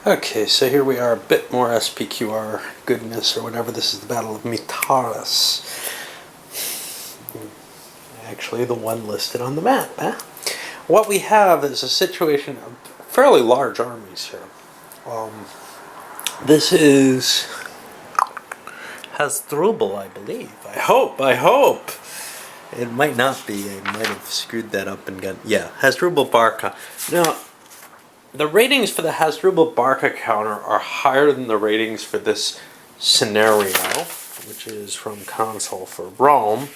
Okay, so here we are, a bit more SPQR goodness or whatever. This is the Battle of Metaurus. Actually, the one listed on the map. What we have is a situation of fairly large armies here. This is Hasdrubal, I believe. I hope. It might not be. I might have screwed that up and got... Yeah, Hasdrubal Barca. Now, the ratings for the Hasdrubal Barca counter are higher than the ratings for this scenario, which is from Console for Rome.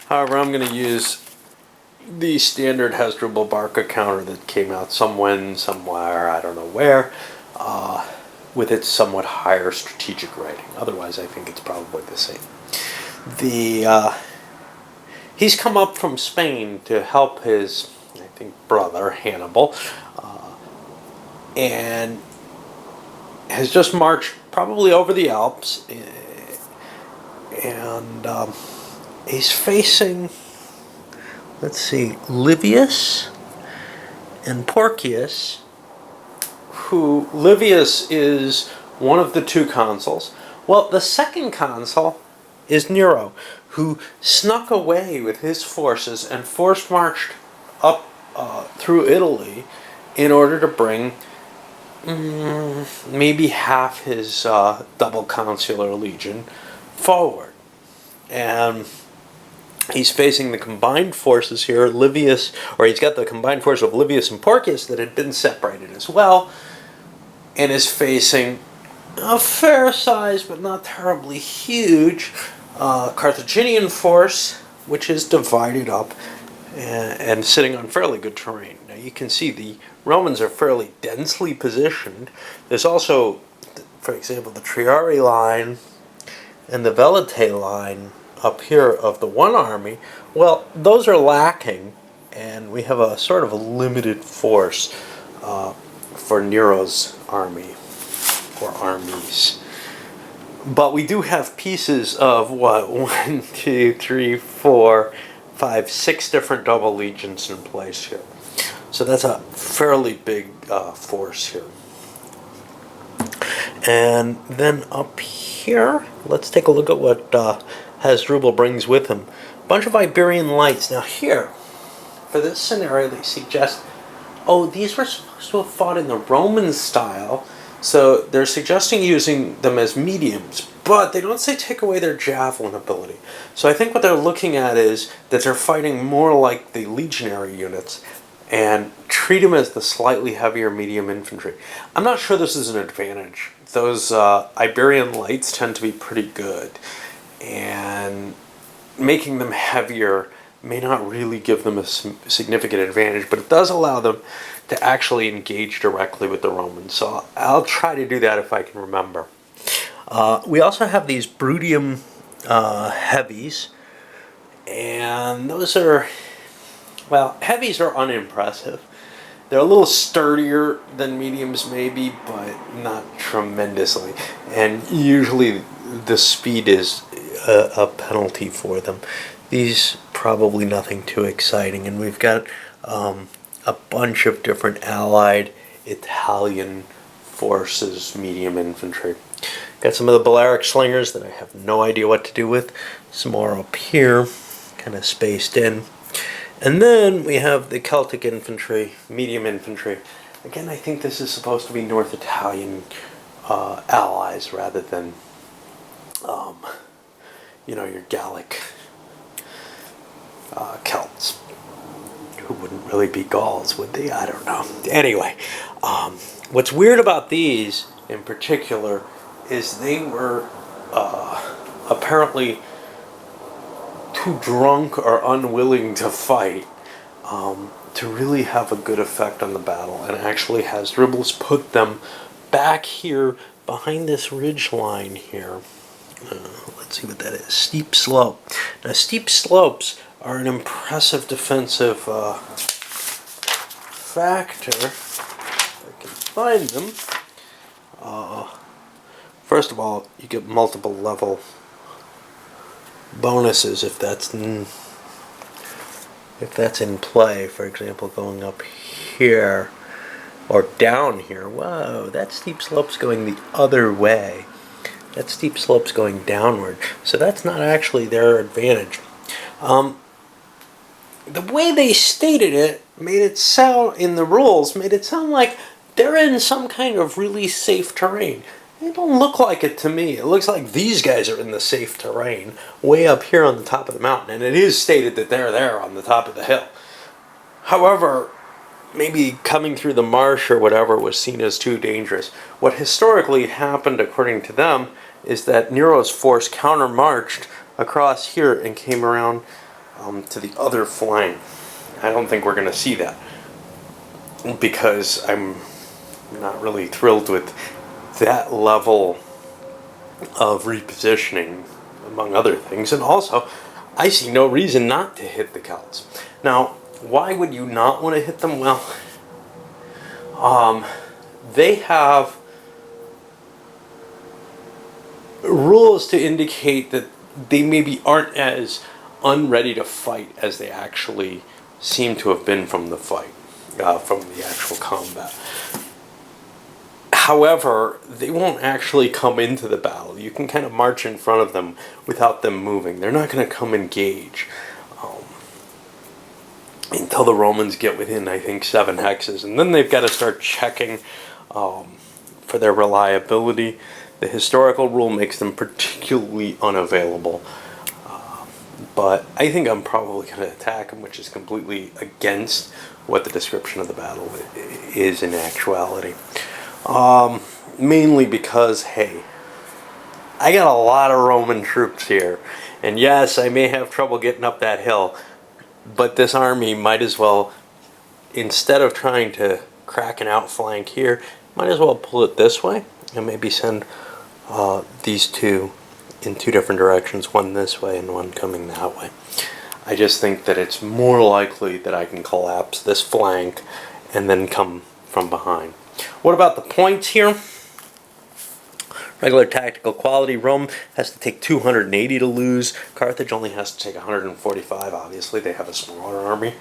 However, I'm going to use the standard Hasdrubal Barca counter that came out somewhere, I don't know where, with its somewhat higher strategic rating. Otherwise, I think it's probably the same. He's come up from Spain to help his, I think, brother, Hannibal, and has just marched probably over the Alps, and he's facing, let's see, Livius and Porcius, who Livius is one of the two consuls. Well, the second consul is Nero, who snuck away with his forces and forced marched up through Italy in order to bring maybe half his double consular legion forward. And he's facing the combined forces here, Livius, or he's got the combined force of Livius and Porcius that had been separated as well, and is facing a fair size but not terribly huge Carthaginian force, which is divided up and sitting on fairly good terrain. Now you can see the Romans are fairly densely positioned. There's also, for example, the Triari line and the Velite line up here of the one army. Well, those are lacking, and we have a sort of a limited force for Nero's army, or armies. But we do have pieces of, 1, 2, 3, 4, 5, 6 different double legions in place here. So that's a fairly big force here. And then up here, let's take a look at what Hasdrubal brings with him. A bunch of Iberian lights. Now here, for this scenario, they suggest, oh, these were supposed to have fought in the Roman style, so they're suggesting using them as mediums, but they don't say take away their javelin ability. So I think what they're looking at is that they're fighting more like the legionary units and treat them as the slightly heavier medium infantry. I'm not sure this is an advantage. Those Iberian lights tend to be pretty good, and making them heavier may not really give them a significant advantage, but it does allow them to actually engage directly with the Romans. So I'll try to do that if I can remember. We also have these Brutium heavies, and those are, well, heavies are unimpressive. They're a little sturdier than mediums maybe, but not tremendously. And usually the speed is a penalty for them. These probably nothing too exciting. And we've got a bunch of different allied Italian forces, medium infantry. Got some of the Balearic slingers that I have no idea what to do with. Some more up here, kind of spaced in. And then we have the Celtic infantry, medium infantry. Again, I think this is supposed to be North Italian allies rather than, your Gallic Celts, who wouldn't really be Gauls, would they? I don't know. Anyway, what's weird about these in particular is they were apparently too drunk or unwilling to fight to really have a good effect on the battle, and actually Hasdrubal's put them back here behind this ridge line here. Let's see what that is. Steep slope. Now, steep slopes are an impressive defensive factor. If I can find them. First of all, you get multiple level bonuses if that's in play. For example, going up here, or down here. Whoa, that steep slope's going the other way. That steep slope's going downward. So that's not actually their advantage. The way they stated it made it sound, in the rules, made it sound like they're in some kind of really safe terrain. They don't look like it to me. It looks like these guys are in the safe terrain, way up here on the top of the mountain. And it is stated that they're there on the top of the hill. However, maybe coming through the marsh or whatever was seen as too dangerous. What historically happened, according to them, is that Nero's force countermarched across here and came around to the other flank. I don't think we're going to see that, because I'm not really thrilled with that level of repositioning, among other things. And also, I see no reason not to hit the Celts. Now, why would you not want to hit them? Well, they have rules to indicate that they maybe aren't as unready to fight as they actually seem to have been from the fight, from the actual combat. However, they won't actually come into the battle. You can kind of march in front of them without them moving. They're not going to come engage until the Romans get within, I think, 7 hexes. And then they've got to start checking for their reliability. The historical rule makes them particularly unavailable. But I think I'm probably going to attack them, which is completely against what the description of the battle is in actuality. Mainly because, hey, I got a lot of Roman troops here. And yes, I may have trouble getting up that hill, but this army might as well, instead of trying to crack an outflank here, might as well pull it this way and maybe send these two in 2 different directions, one this way and one coming that way. I just think that it's more likely that I can collapse this flank and then come from behind. What about the points here? Regular tactical quality. Rome has to take 280 to lose. Carthage only has to take 145. Obviously, they have a smaller army,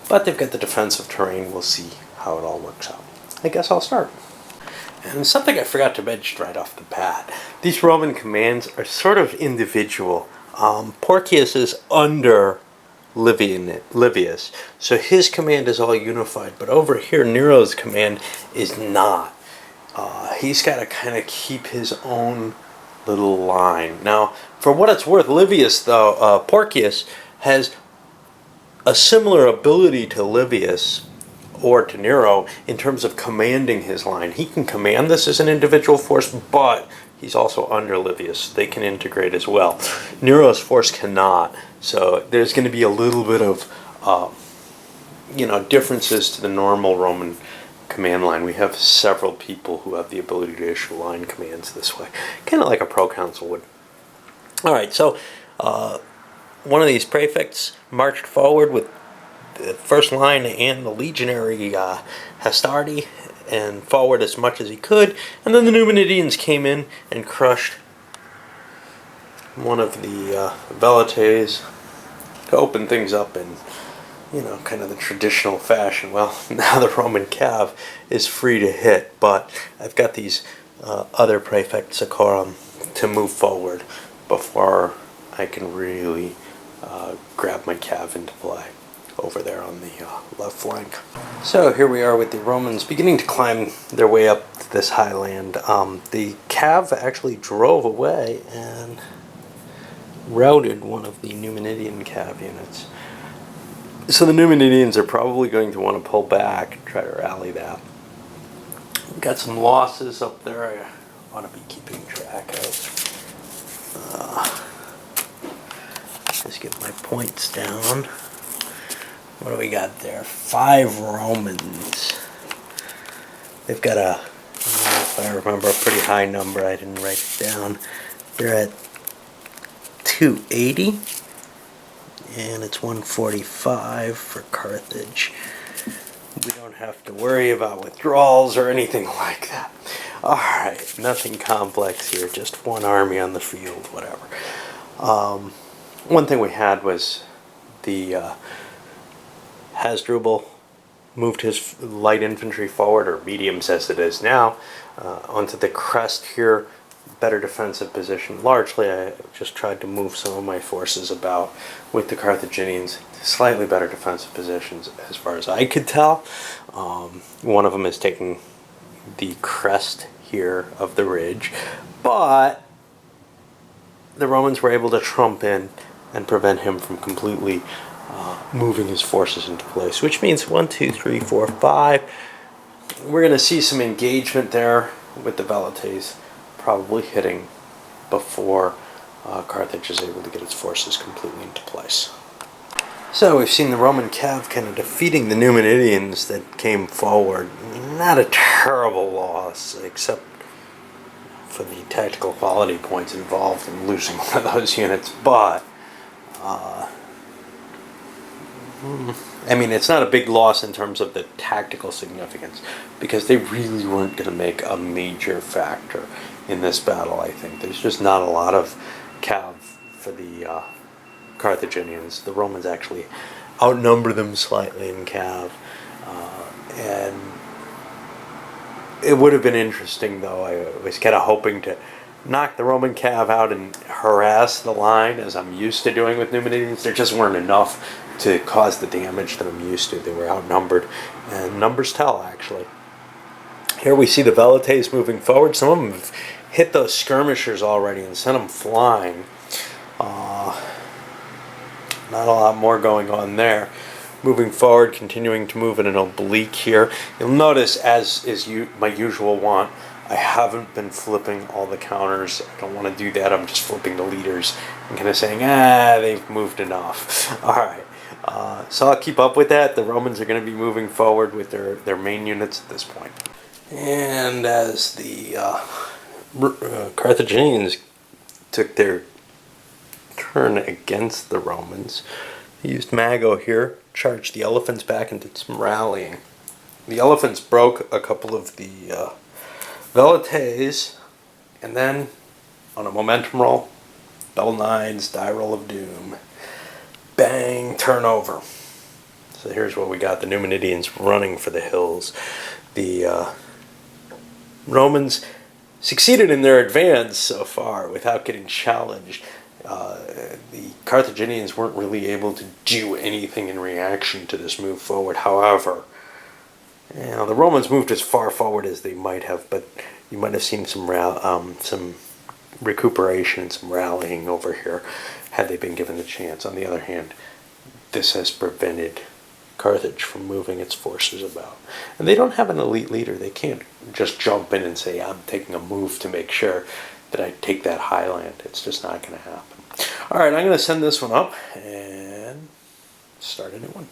but they've got the defensive terrain. We'll see how it all works out. I guess I'll start. And something I forgot to mention right off the bat. These Roman commands are sort of individual. Porcius is under Livius, so his command is all unified. But over here, Nero's command is not. He's got to kind of keep his own little line. Now, for what it's worth, Livius, though, Porcius, has a similar ability to Livius or to Nero in terms of commanding his line. He can command this as an individual force, but he's also under Livius. They can integrate as well. Nero's force cannot. So there's going to be a little bit of, differences to the normal Roman command line. We have several people who have the ability to issue line commands this way, kind of like a proconsul would. All right, so one of these prefects marched forward with the first line and the legionary Hastati, and forward as much as he could, and then the Numidians came in and crushed one of the Velites to open things up in, kind of the traditional fashion. Well, now the Roman cav is free to hit, but I've got these other prefects Sacorum to move forward before I can really grab my cav into play over there on the left flank. So here we are with the Romans beginning to climb their way up to this highland. The cav actually drove away and routed one of the Numidian cav units. So the Numidians are probably going to want to pull back and try to rally that. We've got some losses up there I ought to be keeping track of. Just get my points down. What do we got there? 5 Romans. They've got a, if I remember, a pretty high number. I didn't write it down. They're at 280. And it's 145 for Carthage. We don't have to worry about withdrawals or anything like that. Alright, nothing complex here. Just one army on the field, whatever. One thing we had was the Hasdrubal moved his light infantry forward, or mediums as it is now, onto the crest here. Better defensive position. Largely, I just tried to move some of my forces about with the Carthaginians. Slightly better defensive positions as far as I could tell. One of them is taking the crest here of the ridge, but the Romans were able to trump in and prevent him from completely moving his forces into place, which means 1, 2, 3, 4, 5. We're going to see some engagement there with the Velites probably hitting before Carthage is able to get its forces completely into place. So we've seen the Roman cav kind of defeating the Numidians that came forward. Not a terrible loss, except for the tactical quality points involved in losing one of those units, but I mean, it's not a big loss in terms of the tactical significance, because they really weren't going to make a major factor in this battle, I think. There's just not a lot of cav for the Carthaginians. The Romans actually outnumber them slightly in cav, and it would have been interesting, though. I was kind of hoping to knock the Roman cav out and harass the line, as I'm used to doing with Numidians. There just weren't enough to cause the damage that I'm used to. They were outnumbered, and numbers tell, actually. Here we see the Velites moving forward. Some of them have hit those skirmishers already and sent them flying. Not a lot more going on there. Moving forward, continuing to move in an oblique here. You'll notice, as is my usual want, I haven't been flipping all the counters. I don't want to do that. I'm just flipping the leaders and kind of saying, they've moved enough. All right. So I'll keep up with that. The Romans are going to be moving forward with their main units at this point. And as the Carthaginians took their turn against the Romans, they used Mago here, charged the elephants back and did some rallying. The elephants broke a couple of the Velites, and then on a momentum roll, double nines, die roll of doom. Bang, turnover. So here's what we got. The Numidians running for the hills. The Romans succeeded in their advance so far without getting challenged. The Carthaginians weren't really able to do anything in reaction to this move forward. However, the Romans moved as far forward as they might have, but you might have seen some recuperation, some rallying over here, had they been given the chance. On the other hand, this has prevented Carthage from moving its forces about. And they don't have an elite leader. They can't just jump in and say, I'm taking a move to make sure that I take that highland. It's just not going to happen. All right, I'm going to send this one up and start a new one.